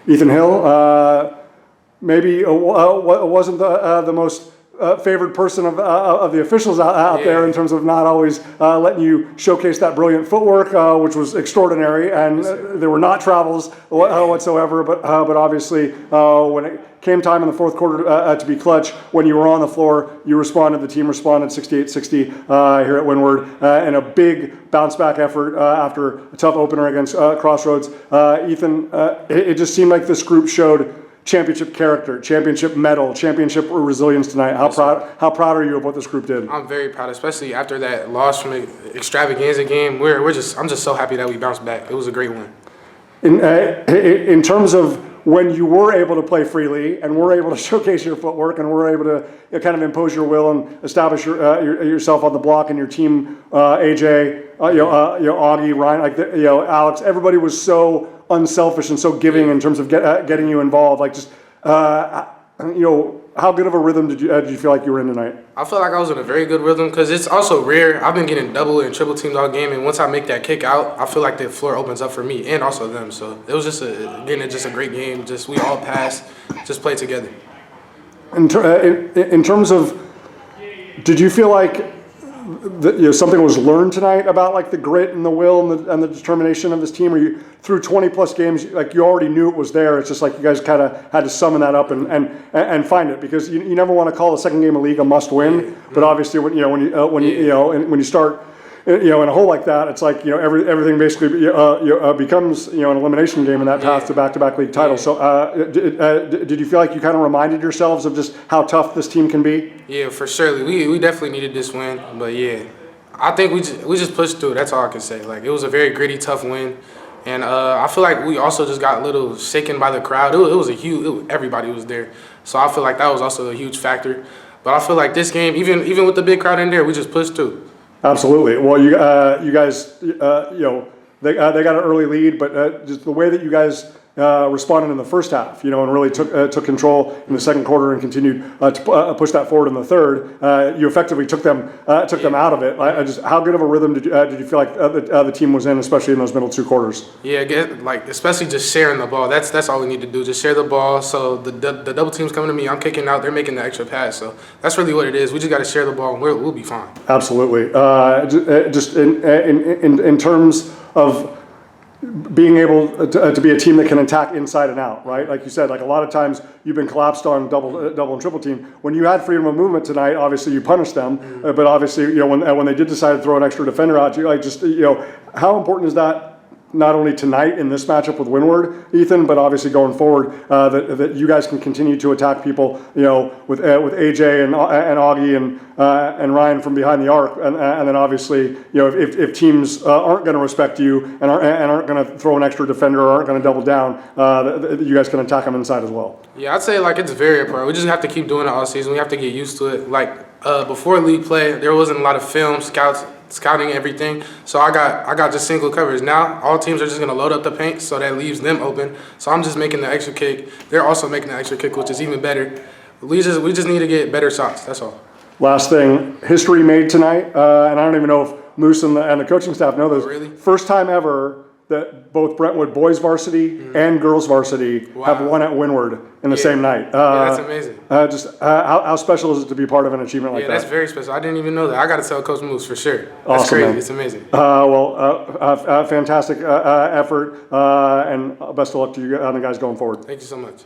Ethan Hill, maybe wasn't the most favored person of the officials out there in terms of not always letting you showcase that brilliant footwork, which was extraordinary, and there were not travels whatsoever. But obviously, when it came time in the fourth quarter to be clutch, when you were on the floor, you responded. The team responded 68-60 here at Windward, and a big bounce back effort after a tough opener against Crossroads. Ethan, it just seemed like this group showed championship character, championship medal, championship resilience tonight. How proud are you of what this group did? I'm very proud, especially after that loss from the extravaganza game. I'm just so happy that we bounced back. It was a great win. In terms of when you were able to play freely and were able to showcase your footwork and were able to kind of impose your will and establish yourself on the block, and your team, AJ, Augie, Ryan, Alex, everybody was so unselfish and so giving in terms of getting you involved. Like, just how good of a rhythm did you feel like you were in tonight? I feel like I was in a very good rhythm because it's also rare. I've been getting double and triple teamed all game, and once I make that kick out, I feel like the floor opens up for me and also them. So it was just a great game. Just we all passed, just played together. In terms of, did you feel like something was learned tonight about like the grit and the will and the determination of this team? Or you, through 20 plus games, like you already knew it was there? It's just like you guys kind of had to summon that up and find it, because you never want to call the second game of league a must win, but obviously when you start in a hole like that, it's like everything basically becomes an elimination game in that path to back-to-back league titles. So did you feel like you kind of reminded yourselves of just how tough this team can be? Yeah, for sure. We definitely needed this win, but yeah, I think we just pushed through. That's all I can say. Like, it was a very gritty, tough win, and I feel like we also just got a little shaken by the crowd. It was everybody was there, so I feel like that was also a huge factor. But I feel like this game, even with the big crowd in there, we just pushed through. Absolutely. Well, you guys, they got an early lead, but just the way that you guys responded in the first half, and really took control in the second quarter and continued to push that forward in the third. You effectively took them out of it. How good of a rhythm did you feel like the team was in, especially in those middle two quarters? Yeah, especially just sharing the ball. That's all we need to do. Just share the ball. So the double team's coming to me, I'm kicking out, they're making the extra pass. So that's really what it is. We just got to share the ball, and we'll be fine. Absolutely. Just in terms of being able to be a team that can attack inside and out, right? Like you said, like a lot of times you've been collapsed on double and triple team. When you had freedom of movement tonight, obviously you punished them, but obviously when they did decide to throw an extra defender out, how important is that? Not only tonight in this matchup with Windward, Ethan, but obviously going forward, that you guys can continue to attack people, with AJ and Augie and Ryan from behind the arc, and then obviously, if teams aren't going to respect you and aren't going to throw an extra defender or aren't going to double down, you guys can attack them inside as well. Yeah, I'd say it's very important. We just have to keep doing it all season. We have to get used to it. Before league play, there wasn't a lot of film scouting everything, so I got just single coverage. Now all teams are just gonna load up the paint, so that leaves them open. So I'm just making the extra kick. They're also making the extra kick, which is even better. We just need to get better shots. That's all. Last thing, history made tonight, and I don't even know if Moose and the coaching staff know this. Oh, really? First time ever that both Brentwood boys varsity and girls varsity have won at Windward in the same night. That's amazing. How special is it to be part of an achievement like that? Yeah, that's very special. I didn't even know that. I got to tell Coach Moose for sure. That's awesome, crazy. man. It's amazing. Fantastic effort, and best of luck to you and the guys going forward. Thank you so much.